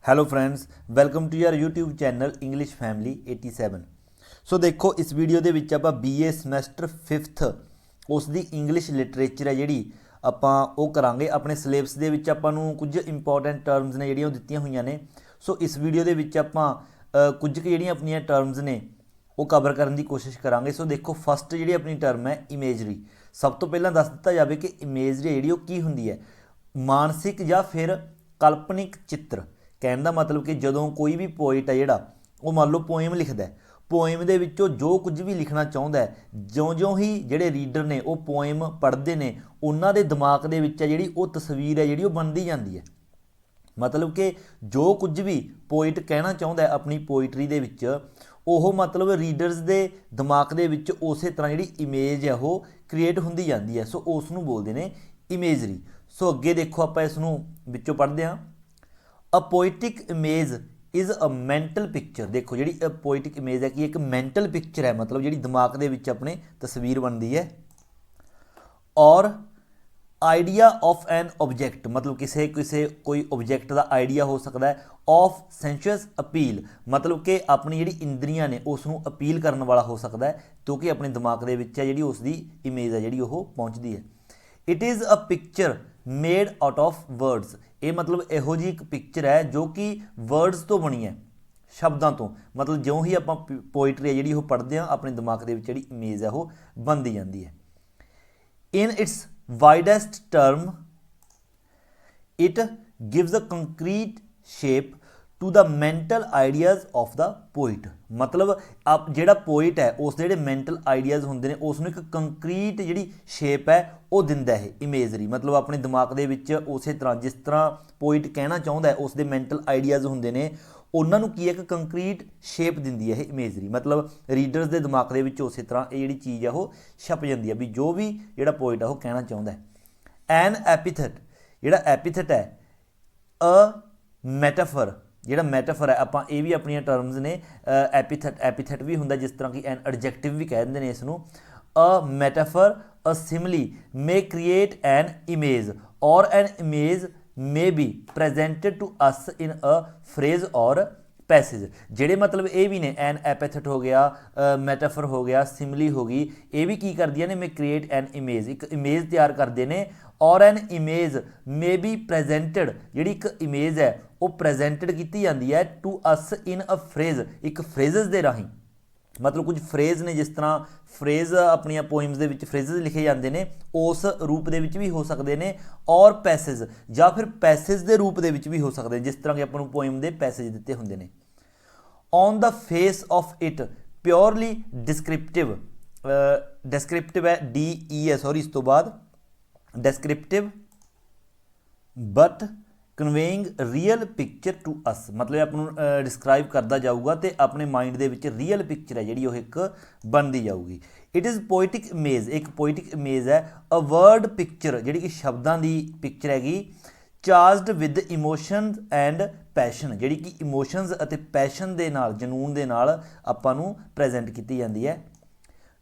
Hello friends, welcome to your YouTube channel English family 87। So देखो इस video ਦੇ ਵਿੱਚ ਆਪਾਂ BA ਸਮੈਸਟਰ 5th ਉਸ ਦੀ ਇੰਗਲਿਸ਼ ਲਿਟਰੇਚਰ ਹੈ ਜਿਹੜੀ ਆਪਾਂ ਉਹ ਕਰਾਂਗੇ। ਆਪਣੇ ਸਿਲੇਬਸ ਦੇ ਵਿੱਚ ਆਪਾਂ ਨੂੰ ਕੁਝ ਇੰਪੋਰਟੈਂਟ ਟਰਮਸ ਨੇ ਜਿਹੜੀਆਂ ਉਹ ਦਿੱਤੀਆਂ ਹੋਈਆਂ ਨੇ। ਸੋ ਇਸ ਵੀਡੀਓ ਦੇ ਵਿੱਚ ਆਪਾਂ ਕੁਝ ਜਿਹੜੀਆਂ ਆਪਣੀਆਂ ਟਰਮਸ ਨੇ ਉਹ ਕਵਰ ਕਰਨ ਦੀ ਕੋਸ਼ਿਸ਼ ਕਰਾਂਗੇ। ਸੋ ਦੇਖੋ ਫਸਟ ਜਿਹੜੀ ਆਪਣੀ ਟਰਮ ਹੈ ਇਮੇਜਰੀ। ਸਭ ਤੋਂ ਪਹਿਲਾਂ ਦੱਸ ਦਿੱਤਾ ਜਾਵੇ ਕਿ ਇਮੇਜਰੀ ਜਿਹੜੀ ਉਹ ਕੀ ਹੁੰਦੀ ਹੈ। ਮਾਨਸਿਕ ਜਾਂ ਫਿਰ ਕਾਲਪਨਿਕ ਚਿੱਤਰ। कहने का मतलब कि जदों कोई भी पोइट है जोड़ा वो मान लो पोएम लिखता है, पोएम दे विचों जो कुछ भी लिखना चाहता है ज्यों ज्यों ही जोड़े रीडर ने वो पोएम पढ़ते हैं उन्हों के दिमाग के विच जी वो तस्वीर है जी बनती जाती है। मतलब कि जो कुछ भी पोइट कहना चाहता है अपनी पोइटरी दे विच ਉਹ मतलब रीडर्स के दिमाग के विच उस तरह जी इमेज है वो क्रिएट होंदी जाती है। सो उसनूं बोलते हैं इमेजरी। सो अगे देखो आप इसनूं विचों पढ़ते हैं। A poetic image is a mental picture. देखो जी पोइटिक इमेज है कि एक मैंटल पिक्चर है, मतलब जी दिमाग के विच अपने तस्वीर बनती है। और आइडिया ऑफ एन ऑब्जेक्ट, मतलब किसी किसी कोई ऑब्जेक्ट का आइडिया हो सकता है। ऑफ सेंशुअस अपील, मतलब कि अपनी जी इंद्रियां ने उसनों अपील करने वाला हो सकता है क्योंकि अपने दिमाग के विच है जी उसकी इमेज है जी पहुँचती है। It is a picture made out of words. ये मतलब इहो जी एक पिक्चर है जो कि वर्ड्स तो बनी है, शब्दों तो। मतलब ज्यों ही आप पोइट्री है जी पढ़ते हैं अपने दिमाग के जी इमेज है वो बनती जाती है। In its widest term it gives a concrete shape to the mental ideas of the poet. मतलब आप जोड़ा पोइट है उस जोड़े मैंटल आइडियाज़ होंगे ने उसनों एक कंक्रीट जी शेप है वो दिंदा है इमेजरी। मतलब अपने दिमाग के विच उस तरह जिस तरह पोइट कहना चाहता है उसके मैंटल आइडियाज़ होंगे ने उन्होंने की एक कंक्रीट शेप दिंदी है इमेजरी। मतलब रीडर्स के दिमाग के विच उस तरह ये जी चीज़ है वो छप जाती है भी जो भी जोड़ा पोइट है वो कहना चाहता है। एन एपीथेट, जोड़ा एपीथेट है अ मैटाफर। जोड़ा मैटाफर है आप ये भी अपन टर्म्स ने एपीथेट, एपीथेट भी होंगे जिस तरह की एन एडजैक्टिव भी कह देंगे इसनों। A metaphor a simile may create an image or an image may be presented to us in a phrase or passage. जेडे मतलब ये भी ने एन एपैथेट हो गया, मैटाफर हो गया, सिमली हो गई, ये भी की करदियां ने मे क्रिएट एन इमेज, एक इमेज तैयार करते हैं। और an image may be presented, जी एक इमेज है वो प्रेजेंटेड की जाती है to us in a phrase, एक फ्रेजेस के राही। मतलब कुछ फ्रेज ने जिस तरह फ्रेज अपन पोइम्स के विच फ्रेजेस लिखे जाते हैं उस रूप के भी हो सकते हैं। और पैसेज या फिर पैसेज के रूप के भी हो सकते हैं जिस तरह के अपन पोइम के पैसेज दिते होंगे ने। On the face of it purely descriptive, descriptive है DE है सॉरी इस तो बाद descriptive but conveying real picture to us. मतलब अपन डिस्क्राइब करता जाऊगा तो अपने माइंड के विच रियल पिक्चर है जी एक बनती जाऊगी। इट इज़ पोइटिक इमेज, एक पोइटिक इमेज है अ वर्ड पिक्चर जी कि शब्दों की पिक्चर हैगी charged with emotions and passion, जी कि इमोशनस और पैशन के नाल जनून के नाल आपां नूं प्रेजेंट की जाती है।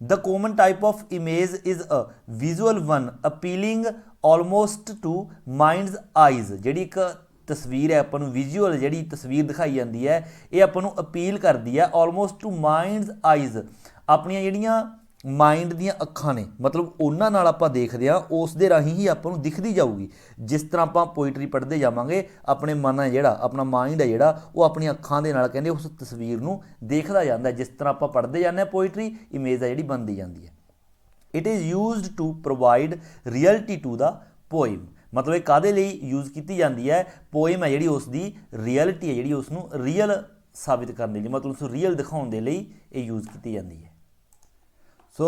The common type of image is a visual one appealing almost to mind's eyes. जी एक तस्वीर है अपन विजुअल जी तस्वीर दिखाई जाती है ये अपन अपील करती है almost to mind's eyes, upon जड़ियाँ mind दियाँ अखां ने। मतलब उन्होंने आप देखते हैं उस दे राही ही आपको दिखती जाऊगी। जिस तरह आप पोइट्री पढ़ते जावांगे अपने मन है जोड़ा अपना माइंड है जोड़ा वो अपनी अखां दे नाल कहंदे उस तस्वीर नूं देखता जाता है। जिस तरह आप पढ़ते जाते हैं पोइट्री इमेज है जी बनती जाती है। It is used to provide reality to the poem. मतलब एक कादे लई यूज़ की जाती है पोइम है जी उसकी रियलिटी है जी उसनूं रियल साबित करने लई, मतलब उस रियल दिखाने लई ये यूज़ की जाती है। सो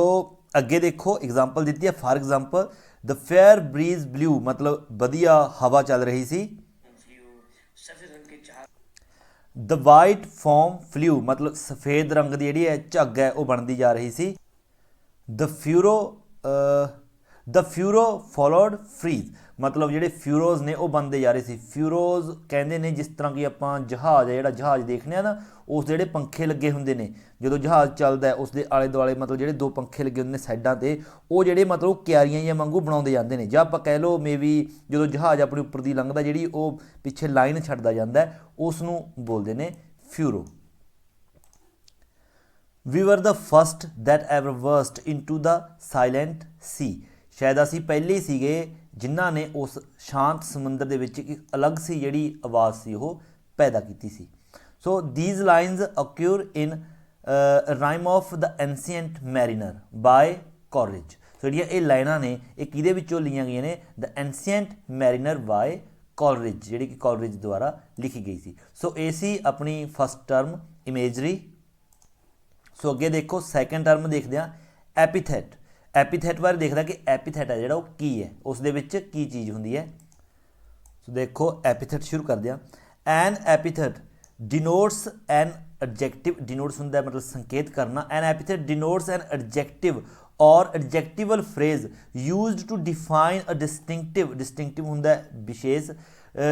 अगे देखो एग्जाम्पल दी है। For example the fair breeze blew, मतलब वधिया हवा चल रही सी। द वाइट फॉर्म फ्लू, मतलब सफ़ेद रंग की जी झग है वो बनती जा रही सी। द फ्यूरो फॉलोड फ्रीज, मतलब ਜਿਹੜੇ ਫਿਊਰੋਜ਼ ਨੇ ਉਹ ਬਣਦੇ ਜਾ ਰਹੇ ਸੀ। ਫਿਊਰੋਜ਼ ਕਹਿੰਦੇ ਨੇ ਜਿਸ ਤਰ੍ਹਾਂ ਕਿ ਆਪਾਂ ਜਹਾਜ਼ ਹੈ, ਜਿਹੜਾ ਜਹਾਜ਼ ਦੇਖਦੇ ਹਾਂ ਨਾ, ਉਸ ਜਿਹੜੇ ਪੰਖੇ ਲੱਗੇ ਹੁੰਦੇ ਨੇ, ਜਦੋਂ ਜਹਾਜ਼ ਚੱਲਦਾ ਉਸ ਦੇ ਆਲੇ ਦੁਆਲੇ ਮਤਲਬ ਜਿਹੜੇ ਦੋ ਪੰਖੇ ਲੱਗੇ ਹੁੰਦੇ ਨੇ ਸਾਈਡਾਂ 'ਤੇ, ਉਹ ਜਿਹੜੇ ਮਤਲਬ ਕਿਆਰੀਆਂ ਜਿਹੀਆਂ ਵਾਂਗੂ ਬਣਾਉਂਦੇ ਜਾਂਦੇ ਨੇ, ਜਾਂ ਆਪਾਂ ਕਹਿ ਲਓ ਮੇਬੀ ਜਦੋਂ ਜਹਾਜ਼ ਆਪਣੇ ਉੱਪਰ ਦੀ ਲੰਘਦਾ ਜਿਹੜੀ ਉਹ ਪਿੱਛੇ ਲਾਈਨ ਛੱਡਦਾ ਜਾਂਦਾ, ਉਸ ਨੂੰ ਬੋਲਦੇ ਨੇ ਫਿਊਰੋ। We were the first that ever burst into the silent sea। ਸ਼ਾਇਦ ਅਸੀਂ ਪਹਿਲੇ ਹੀ ਸੀਗੇ ਜਿਨ੍ਹਾਂ ਨੇ ਉਸ ਸ਼ਾਂਤ ਸਮੁੰਦਰ ਦੇ ਵਿੱਚ ਇੱਕ ਅਲੱਗ ਸੀ ਜਿਹੜੀ ਆਵਾਜ਼ ਸੀ ਉਹ ਪੈਦਾ ਕੀਤੀ ਸੀ। ਸੋ these lines occur in rhyme of the ancient mariner by Coleridge। ਸੋ ਜਿਹੜੀਆਂ ਇਹ ਲਾਈਨਾਂ ਨੇ ਇਹ ਕਿਹਦੇ ਵਿੱਚੋਂ ਲਈਆਂ ਗਈਆਂ ਨੇ? the ancient mariner by Coleridge, ਜਿਹੜੀ ਕਿ Coleridge ਦੁਆਰਾ ਲਿਖੀ ਗਈ ਸੀ। ਸੋ ਇਹ ਸੀ ਆਪਣੀ ਫਸਟ ਟਰਮ ਇਮੇਜਰੀ। ਸੋ ਅੱਗੇ ਦੇਖੋ ਸੈਕੰਡ ਟਰਮ ਦੇਖਦੇ ਹਾਂ ਐਪੀਥੈਟ। ਐਪੀਥੈਟ ਬਾਰੇ ਦੇਖਦਾ ਕਿ ਐਪੀਥੈਟ ਹੈ ਜਿਹੜਾ ਉਹ ਕੀ ਹੈ, ਉਸ ਦੇ ਵਿੱਚ ਕੀ ਚੀਜ਼ ਹੁੰਦੀ ਹੈ। ਸੋ ਦੇਖੋ ਐਪੀਥੈਟ ਸ਼ੁਰੂ ਕਰਦੇ ਹਾਂ। ਐਨ ਐਪੀਥੈਟ ਡਿਨੋਟਸ ਐਨ ਐਡਜੈਕਟਿਵ, ਡਿਨੋਟਸ ਹੁੰਦਾ ਮਤਲਬ ਸੰਕੇਤ ਕਰਨਾ। ਐਨ ਐਪੀਥੈਟ ਡਿਨੋਟਸ ਐਨ ਐਡਜੈਕਟਿਵ ਔਰ ਐਡਜੈਕਟਿਵਲ ਫਰੇਜ਼ ਯੂਜ਼ਡ ਟੂ ਡਿਫਾਈਨ ਅ ਡਿਸਟਿੰਕਟਿਵ, ਡਿਸਟਿੰਕਟਿਵ ਹੁੰਦਾ ਵਿਸ਼ੇਸ਼,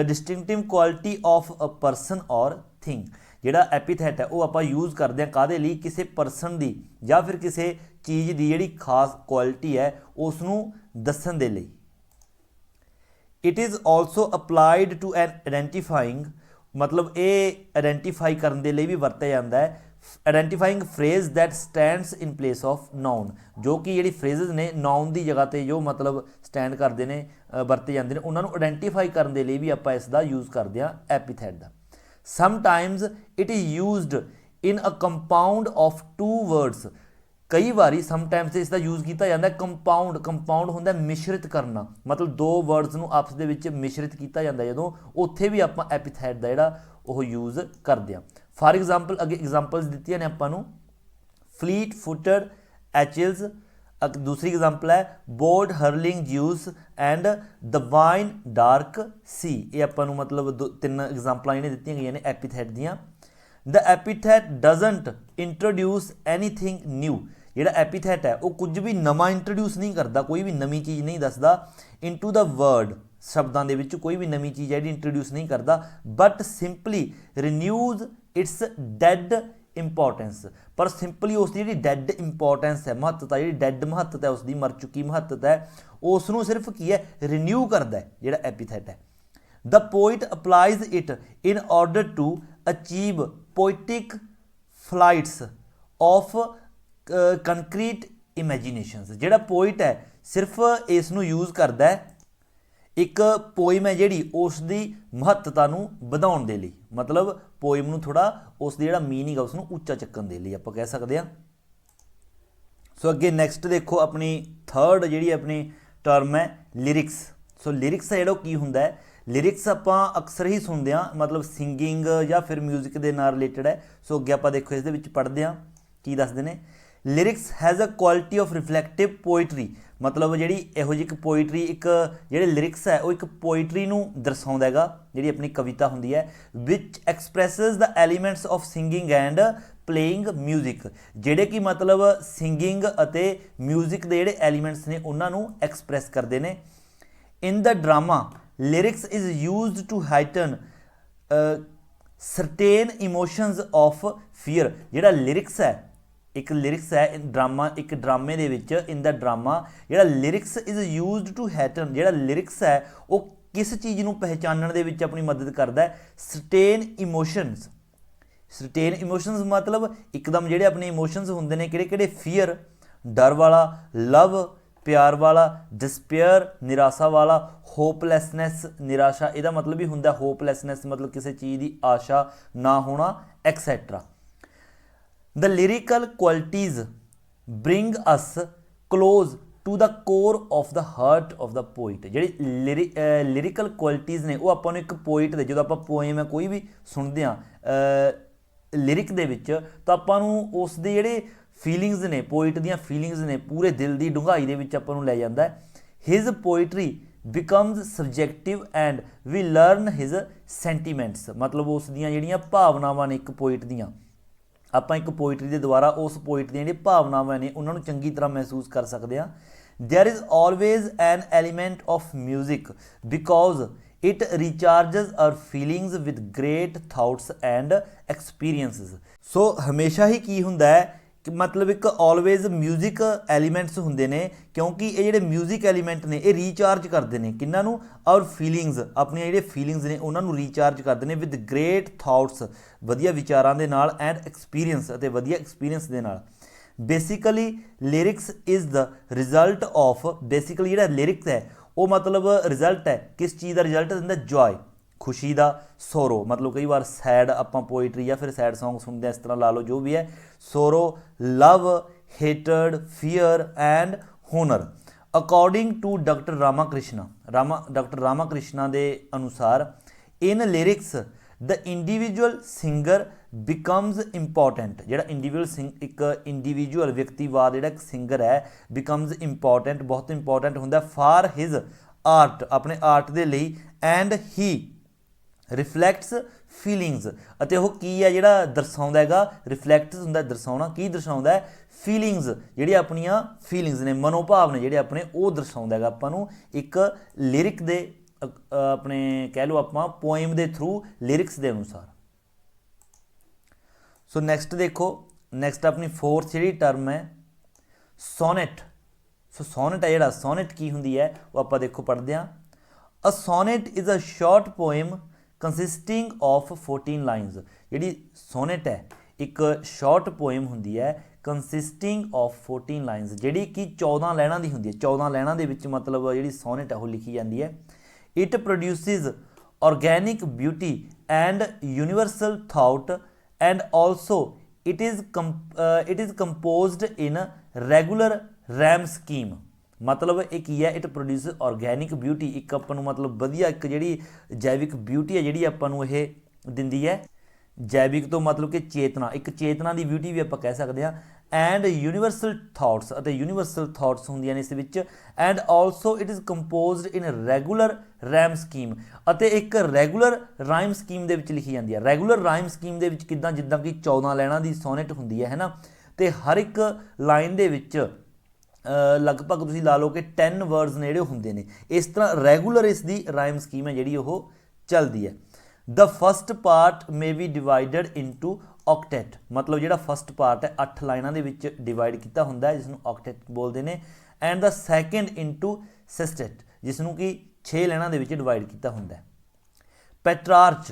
ਡਿਸਟਿੰਕਟਿਵ ਕੁਆਲਿਟੀ ਆਫ ਅ ਪਰਸਨ ਔਰ ਥਿੰਗ। ਜਿਹੜਾ ਐਪੀਥੈਟ ਹੈ ਉਹ ਆਪਾਂ ਯੂਜ਼ ਕਰਦੇ ਹਾਂ ਕਾਹਦੇ ਲਈ? ਕਿਸੇ ਪਰਸਨ ਦੀ ਜਾਂ ਫਿਰ ਕਿਸੇ ਚੀਜ਼ ਦੀ ਜਿਹੜੀ ਖਾਸ ਕੁਆਲਿਟੀ ਹੈ ਉਸ ਨੂੰ ਦੱਸਣ ਦੇ ਲਈ। It is also applied to an identifying, ਮਤਲਬ ਇਹ ਆਇਡੈਂਟੀਫਾਈ ਕਰਨ ਦੇ ਲਈ ਵੀ ਵਰਤਿਆ ਜਾਂਦਾ ਹੈ। Identifying phrase that stands in place of noun, ਜੋ ਕਿ ਜਿਹੜੀ ਫਰੇਜ਼ਸ ਨੇ ਨਾਊਨ ਦੀ ਜਗ੍ਹਾ 'ਤੇ ਜੋ ਮਤਲਬ ਸਟੈਂਡ ਕਰਦੇ ਨੇ, ਵਰਤੇ ਜਾਂਦੇ ਨੇ, ਉਹਨਾਂ ਨੂੰ ਆਇਡੈਂਟੀਫਾਈ ਕਰਨ ਦੇ ਲਈ ਵੀ ਆਪਾਂ ਇਸ ਦਾ ਯੂਜ਼ ਕਰਦੇ ਹਾਂ ਐਪੀਥੈਟ ਦਾ। Sometimes it is used in a compound of two words। ਕਈ ਵਾਰੀ ਸਮਟਾਈਮਸ ਇਸ ਦਾ ਯੂਜ਼ ਕੀਤਾ ਜਾਂਦਾ ਕੰਪਾਊਂਡ। ਕੰਪਾਊਂਡ ਹੁੰਦਾ ਮਿਸ਼ਰਿਤ ਕਰਨਾ, ਮਤਲਬ ਦੋ ਵਰਡਸ ਨੂੰ ਆਪਸ ਦੇ ਵਿੱਚ ਮਿਸ਼ਰਿਤ ਕੀਤਾ ਜਾਂਦਾ, ਜਦੋਂ ਉੱਥੇ ਵੀ ਆਪਾਂ ਐਪੀਥੈਟ ਦਾ ਜਿਹੜਾ ਉਹ ਯੂਜ਼ ਕਰਦੇ ਹਾਂ। ਫਾਰ ਐਗਜ਼ਾਮਪਲ ਅੱਗੇ ਐਗਜ਼ਾਮਪਲਸ ਦਿੱਤੀਆਂ ਨੇ ਆਪਾਂ ਨੂੰ, ਫਲੀਟ ਫੁੱਟਡ ਐਚਿਲਸ। दूसरी एग्जाम्पल है bolt hurling Zeus and the wine dark sea. ये अपन मतलब तीन एग्जाम्पल इन्हें दी गई ने एपीथैट दियाँ। The epithet doesn't introduce anything new. ਜਿਹੜਾ ਐਪੀਥੈਟ ਹੈ ਉਹ ਕੁਝ ਵੀ ਨਵਾਂ ਇੰਟਰੋਡਿਊਸ ਨਹੀਂ ਕਰਦਾ, ਕੋਈ ਵੀ ਨਵੀਂ ਚੀਜ਼ ਨਹੀਂ ਦੱਸਦਾ। ਇਨਟੂ ਦ ਵਰਡ, ਸ਼ਬਦਾਂ ਦੇ ਵਿੱਚ ਕੋਈ ਵੀ ਨਵੀਂ ਚੀਜ਼ ਜਿਹੜੀ ਇੰਟਰੋਡਿਊਸ ਨਹੀਂ ਕਰਦਾ। But simply renews its dead importance, ਪਰ ਸਿੰਪਲੀ ਉਸ ਦੀ ਜਿਹੜੀ ਡੈਡ ਇੰਪੋਰਟੈਂਸ ਹੈ, ਮਹੱਤਤਾ, ਜਿਹੜੀ ਡੈਡ ਮਹੱਤਤਾ ਹੈ, ਉਸ ਦੀ ਮਰ ਚੁੱਕੀ ਮਹੱਤਤਾ ਹੈ, ਉਸ ਨੂੰ ਸਿਰਫ ਕੀ ਹੈ? ਰਿਨਿਊ ਕਰਦਾ ਹੈ ਜਿਹੜਾ ਐਪੀਥੈਟ ਹੈ। The poet applies it in order to achieve poetic flights of concrete imaginations. ਜਿਹੜਾ ਪੋਇਟ ਹੈ ਸਿਰਫ ਇਸ ਨੂੰ ਯੂਜ਼ ਕਰਦਾ ਹੈ ਇੱਕ ਪੋਇਮ ਹੈ ਜਿਹੜੀ ਉਸ ਦੀ ਮਹੱਤਤਾ ਨੂੰ ਵਧਾਉਣ ਦੇ ਲਈ, ਮਤਲਬ ਪੋਇਮ ਨੂੰ ਥੋੜ੍ਹਾ ਉਸ ਦੀ ਜਿਹੜਾ ਮੀਨਿੰਗ ਹੈ ਉਸ ਨੂੰ ਉੱਚਾ ਚੱਕਣ ਦੇ ਲਈ ਆਪਾਂ ਕਹਿ ਸਕਦੇ ਹਾਂ। ਸੋ ਅੱਗੇ ਨੈਕਸਟ ਦੇਖੋ ਆਪਣੀ ਥਰਡ ਜਿਹੜੀ ਆਪਣੀ ਟਰਮ ਹੈ ਲਿਰਿਕਸ। ਸੋ ਲਿਰਿਕਸ ਹੈ ਜਿਹੜਾ ਉਹ ਕੀ ਹੁੰਦਾ ਹੈ? ਲਿਰਿਕਸ ਆਪਾਂ ਅਕਸਰ ਹੀ ਸੁਣਦੇ ਹਾਂ, ਮਤਲਬ ਸਿੰਗਿੰਗ ਜਾਂ ਫਿਰ ਮਿਊਜ਼ਿਕ ਦੇ ਨਾਲ ਰਿਲੇਟਡ ਹੈ। ਸੋ ਅੱਗੇ ਆਪਾਂ ਦੇਖੋ ਇਸ ਦੇ ਵਿੱਚ ਪੜ੍ਹਦੇ ਹਾਂ ਕੀ ਦੱਸਦੇ ਨੇ। Lyrics has a quality of reflective poetry, ਮਤਲਬ ਜਿਹੜੀ ਇਹੋ ਜਿਹੀ ਇੱਕ ਪੋਇਟਰੀ, ਇੱਕ ਜਿਹੜੇ ਲਿਰਿਕਸ ਹੈ ਉਹ ਇੱਕ ਪੋਇਟਰੀ ਨੂੰ ਦਰਸਾਉਂਦਾ ਹੈਗਾ, ਜਿਹੜੀ ਆਪਣੀ ਕਵਿਤਾ ਹੁੰਦੀ ਹੈ। Which expresses the elements of singing and playing music, ਜਿਹੜੇ ਕਿ ਮਤਲਬ ਸਿੰਗਿੰਗ ਅਤੇ ਮਿਊਜ਼ਿਕ ਦੇ ਜਿਹੜੇ ਐਲੀਮੈਂਟਸ ਨੇ ਉਹਨਾਂ ਨੂੰ ਐਕਸਪ੍ਰੈਸ ਕਰਦੇ ਨੇ। In the drama lyrics is used to heighten certain emotions of fear. ਜਿਹੜਾ ਲਿਰਿਕਸ ਹੈ, ਇੱਕ ਲਿਰਿਕਸ ਹੈ ਡਰਾਮਾ, ਇੱਕ ਡਰਾਮੇ ਦੇ ਵਿੱਚ ਇਨ ਦਾ ਡਰਾਮਾ ਜਿਹੜਾ lyrics is used to heighten, ਜਿਹੜਾ ਲਿਰਿਕਸ ਹੈ ਉਹ ਕਿਸ ਚੀਜ਼ ਨੂੰ ਪਹਿਚਾਨਣ ਦੇ ਵਿੱਚ ਆਪਣੀ ਮਦਦ ਕਰਦਾ ਹੈ? Certain emotions. ਸਰਟੇਨ ਇਮੋਸ਼ਨਸ ਮਤਲਬ ਇੱਕਦਮ ਜਿਹੜੇ ਆਪਣੇ ਇਮੋਸ਼ਨਸ ਹੁੰਦੇ ਨੇ ਕਿਹੜੇ ਕਿਹੜੇ? ਫੀਅਰ ਡਰ ਵਾਲਾ, ਲਵ ਪਿਆਰ ਵਾਲਾ, ਡਿਸਪੇਅਰ ਨਿਰਾਸ਼ਾ ਵਾਲਾ, ਹੋਪਲੈਸਨੈਸ ਨਿਰਾਸ਼ਾ, ਇਹਦਾ ਮਤਲਬ ਵੀ ਹੁੰਦਾ ਹੋਪਲੈਸਨੈਸ ਮਤਲਬ ਕਿਸੇ ਚੀਜ਼ ਦੀ ਆਸ਼ਾ ਨਾ ਹੋਣਾ, etcetera. The lyrical qualities bring us close to the core of the heart of the poet। ਜਿਹੜੀ ਲਿਰਿਕਲ ਕੁਆਲਿਟੀਜ਼ ਨੇ ਉਹ ਆਪਾਂ ਨੂੰ ਇੱਕ ਪੋਇਟ ਦੇ, ਜਦੋਂ ਆਪਾਂ ਪੋਇਮ ਹੈ ਕੋਈ ਵੀ ਸੁਣਦੇ ਹਾਂ ਲਿਰਿਕ ਦੇ ਵਿੱਚ, ਤਾਂ ਆਪਾਂ ਨੂੰ ਉਸ ਦੇ ਜਿਹੜੇ ਫੀਲਿੰਗਸ ਨੇ, ਪੋਇਟ ਦੀਆਂ ਫੀਲਿੰਗਸ ਨੇ, ਪੂਰੇ ਦਿਲ ਦੀ ਡੂੰਘਾਈ ਦੇ ਵਿੱਚ ਆਪਾਂ ਨੂੰ ਲੈ ਜਾਂਦਾ ਹੈ। His poetry becomes subjective and we learn his sentiments, ਮਤਲਬ ਉਸ ਦੀਆਂ ਜਿਹੜੀਆਂ ਭਾਵਨਾਵਾਂ ਨੇ ਇੱਕ ਪੋਇਟ ਦੀਆਂ, ਆਪਾਂ ਇੱਕ ਪੋਇਟਰੀ ਦੇ ਦੁਆਰਾ ਉਸ ਪੋਇਟ ਦੀਆਂ ਜਿਹੜੀਆਂ ਭਾਵਨਾਵਾਂ ਨੇ ਉਹਨਾਂ ਨੂੰ ਚੰਗੀ ਤਰ੍ਹਾਂ ਮਹਿਸੂਸ ਕਰ ਸਕਦੇ ਹਾਂ। There is always an element of music because it recharges our feelings with great thoughts and experiences. So हमेशा ही की हुंदा है कि मतलब एक ऑलवेज म्यूजिक एलीमेंट्स होंगे ने, क्योंकि ये ਜਿਹੜੇ म्यूजिक एलीमेंट ने ये रीचार्ज करते हैं किन्हां नूं, और फीलिंग्स अपनी ਜਿਹੜੇ फीलिंग्स ने उन्होंने रीचार्ज करते हैं विद ग्रेट थाउट्स वधिया विचारां दे नाल एंड एक्सपीरियंस अते वधिया एक्सपीरियंस दे नाल। Basically lyrics is the result of, basically जिहड़ा लिरिक्स है वो मतलब रिजल्ट है किस चीज़ का रिजल्ट दिंदा, जॉय खुशी का, सोरो मतलब कई बार सैड आपां पोइट्री या फिर सैड सॉन्ग सुनते हैं इस तरह ला लो जो भी है, sorrow, love, hatred, fear and honour. According to doctor doctor Ramakrishna के अनुसार in lyrics the individual singer becomes important, जिहड़ा इंडिविजुअल व्यक्तिवाद जिहड़ा सिंगर है बिकम्स इंपॉर्टेंट, बहुत इंपॉर्टेंट हुंदा फॉर हिज आर्ट, अपने आर्ट दे लई, एंड ही रिफ्लैक्ट्स फीलिंग्स अते वो की है जिहड़ा दर्शाउंदा हैगा, रिफ्लैक्ट्स हुंदा दर्शाउणा, की दर्शाउंदा है फीलिंग्स, जिहड़ी अपनियां फीलिंग्स ने मनोभाव ने जिहड़े अपने वो दर्शाउंदा हैगा आपां नूं एक लिरिक दे अपने कह लो आपां पोएम दे थ्रू लिरिक्स दे अनुसार। सो नैक्सट देखो, नैक्सट अपनी फोर्थ जी टर्म है सोनेट। सो सोनेट है जिहड़ा, सोनेट की हुंदी है वो आपां देखो पढ़दे हां। A sonnet is a short poem consisting of 14 lines. जिहड़ी सोनेट है एक शॉर्ट पोएम हुंदी है कंसिस्टिंग ऑफ 14 लाइन्स, जिहड़ी कि 14 लाइनां दी हुंदी है। 14 लाइनां दे विच मतलब जिहड़ी सोनेट है वो लिखी जाती है। It produces organic beauty and universal thought and also it is composed in regular rhyme scheme. मतलब एक ही है, इट प्रोड्यूस ऑर्गैनिक ब्यूटी, एक आपां नूं मतलब वधिया एक जिहड़ी जैविक ब्यूटी है जिहड़ी आपां नूं इह दिंदी है। जैविक तो मतलब कि चेतना, एक चेतना की ब्यूटी भी आप कह सकते हैं। And universal thoughts, universal thoughts होंदियां ने इस विच। And also it is composed in regular rhyme scheme, अते एक रैगूलर राइम स्कीम दे विच लिखी जाती है। रैगूलर राइम स्कीम दे विच किद्दां, जिद्दां कि 14 लाइनां दी सोनेट हुंदी है ना, ते हर एक लाइन दे विच लगभग तुसीं ला लो कि 10 वर्ड्स ने जिहड़े हुंदे ने। इस तरह रैगूलर इसकी राइम स्कीम है जिहड़ी ओह चलदी है। The first part may be divided into octet, मतलब जिहड़ा फस्ट पार्ट है 8 लाइनां दे विच डिवाइड कीता हुंदा है जिसनूं ऑक्टेट बोलदे ने। And the second into sestet, जिसनूं कि 6 लाइनां दे विच डिवाइड कीता हुंदा है। पेट्रार्च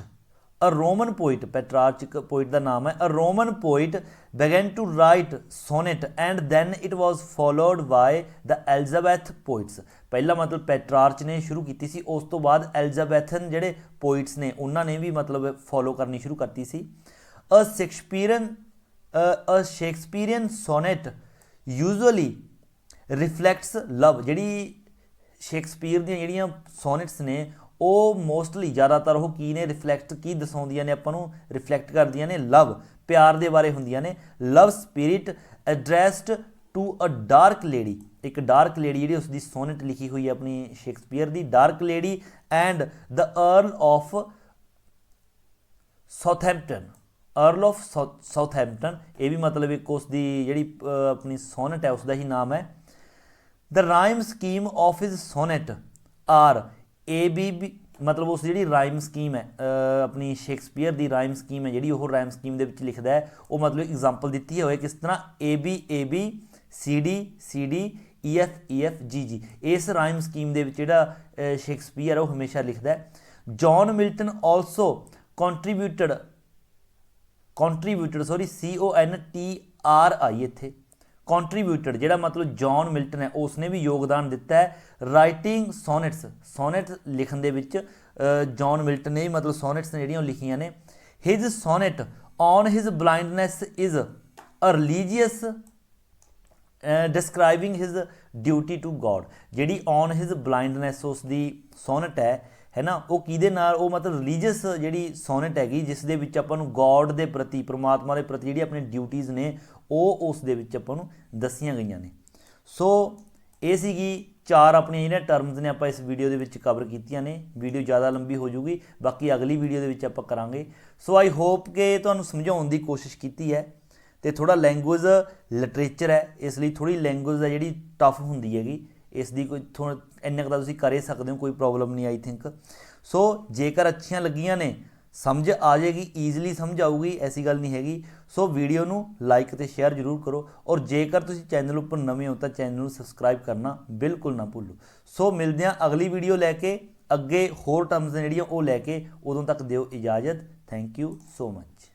अ रोमन पोइट, पेट्रार्च एक पोइट का नाम है। A Roman poet began to write sonnet and then it was followed by the Elizabeth poets। पहला मतलब पेट्रार्च ने शुरू की सी, उस तो बाद एलिजाबैथन ਜਿਹੜੇ पोइट्स ने उन्होंने ने भी मतलब फॉलो करनी शुरू करती सी। अ शेक्सपीरियन सोनेट यूजुअली रिफ्लैक्ट्स लव, ਜਿਹੜੀ शेक्सपीयर ਦੀਆਂ ਜਿਹੜੀਆਂ सोनेट्स ने ਉਹ ਮੋਸਟਲੀ ज़्यादातर ਉਹ ਕੀ ਨੇ ਰਿਫਲੈਕਟ ਕੀ ਦਸਾਉਂਦੀਆਂ ਨੇ ਆਪਾਂ ਨੂੰ, ਰਿਫਲੈਕਟ ਕਰਦੀਆਂ ਨੇ ਲਵ, ਪਿਆਰ ਦੇ ਬਾਰੇ ਹੁੰਦੀਆਂ ਨੇ। Love spirit addressed to a dark lady, ਇੱਕ ਡਾਰਕ ਲੇਡੀ ਜਿਹੜੀ ਉਸਦੀ ਸੋਨਟ ਲਿਖੀ ਹੋਈ ਹੈ ਆਪਣੀ ਸ਼ੇਕਸਪੀਅਰ ਦੀ, dark lady. And the earl of Southampton, earl of Southampton, ਇਹ ਵੀ मतलब ਇੱਕ ਉਸਦੀ ਜਿਹੜੀ ਆਪਣੀ ਸੋਨਟ ਹੈ ਉਸਦਾ ਹੀ ਨਾਮ ਹੈ। The rhyme scheme of his sonnet are ABB, मतलब उस जी राइम स्कीम है अपनी शेक्सपीयर की राइम स्कीम है जी, राइम स्कीम के लिखता है वो मतलब एग्जाम्पल दी है किस तरह AB CD CD EF EF GG। इस राइम स्कीम के जो शेक्सपीयर है वो हमेशा लिखता है। जॉन मिल्टन ऑल्सो कॉन्ट्रीब्यूटड CONTRI इत्थे कॉन्ट्रीब्यूटड, जिहड़ा मतलब जॉन मिल्टन है उसने भी योगदान दिता है राइटिंग सोनेट्स, सोनेट्स लिखण दे विच जॉन मिल्टन ने मतलब सोनेट्स ने जिहड़ियां लिखियां ने। His sonnet on his blindness is a religious describing his duty to God, जिहड़ी ऑन हिज ब्लाइंडनेस उसदी सोनेट है ना, वो किहदे नाल, वो मतलब रिलीजियस जिहड़ी सोनेट हैगी जिस दे विच आपां नूं गॉड दे प्रति, परमात्मा दे प्रति जिहड़ी अपनी ड्यूटीज़ ने ਉਹ ਉਸ ਦੇ ਵਿੱਚ ਆਪਾਂ ਨੂੰ ਦੱਸੀਆਂ ਗਈਆਂ ਨੇ। ਸੋ ਇਹ ਸੀਗੀ 4 ਆਪਣੀਆਂ ਜਿਹੜੀਆਂ ਟਰਮਸ ਨੇ ਆਪਾਂ ਇਸ ਵੀਡੀਓ ਦੇ ਵਿੱਚ ਕਵਰ ਕੀਤੀਆਂ ਨੇ। ਵੀਡੀਓ ਜ਼ਿਆਦਾ ਲੰਬੀ ਹੋ ਜੂਗੀ, ਬਾਕੀ ਅਗਲੀ ਵੀਡੀਓ ਦੇ ਵਿੱਚ ਆਪਾਂ ਕਰਾਂਗੇ। ਸੋ ਆਈ ਹੋਪ ਕਿ ਤੁਹਾਨੂੰ ਸਮਝਾਉਣ ਦੀ ਕੋਸ਼ਿਸ਼ ਕੀਤੀ ਹੈ ਤੇ ਥੋੜਾ ਲੈਂਗੁਏਜ ਲਿਟਰੇਚਰ ਹੈ, ਇਸ ਲਈ ਥੋੜੀ ਲੈਂਗੁਏਜ ਹੈ ਜਿਹੜੀ ਟਫ ਹੁੰਦੀ ਹੈਗੀ, ਇਸ ਦੀ ਕੋਈ ਇੰਨਾ ਕੁ ਤਾਂ ਤੁਸੀਂ ਕਰ ਹੀ ਸਕਦੇ ਹੋ, ਕੋਈ ਪ੍ਰੋਬਲਮ ਨਹੀਂ ਆਈ ਥਿੰਕ। ਸੋ ਜੇਕਰ ਅੱਛੀਆਂ ਲੱਗੀਆਂ ਨੇ, ਸਮਝ ਆ ਜਾਏਗੀ, ਈਜ਼ੀਲੀ ਸਮਝ ਆਊਗੀ, ਐਸੀ ਗੱਲ ਨਹੀਂ ਹੈਗੀ। ਸੋ ਵੀਡੀਓ ਨੂੰ ਲਾਈਕ ਤੇ ਸ਼ੇਅਰ ਜ਼ਰੂਰ ਕਰੋ, ਔਰ ਜੇਕਰ ਤੁਸੀਂ ਚੈਨਲ ਉੱਪਰ ਨਵੇਂ ਹੋ ਤਾਂ ਚੈਨਲ ਨੂੰ ਸਬਸਕ੍ਰਾਈਬ ਕਰਨਾ ਬਿਲਕੁਲ ਨਾ ਭੁੱਲੋ। ਸੋ ਮਿਲਦੇ ਹਾਂ ਅਗਲੀ ਵੀਡੀਓ ਲੈ ਕੇ, ਅੱਗੇ ਹੋਰ ਟਰਮਸ ਨੇ ਜਿਹੜੀਆਂ ਉਹ ਲੈ ਕੇ, ਉਦੋਂ ਤੱਕ ਦਿਓ ਇਜਾਜ਼ਤ। Thank you so much.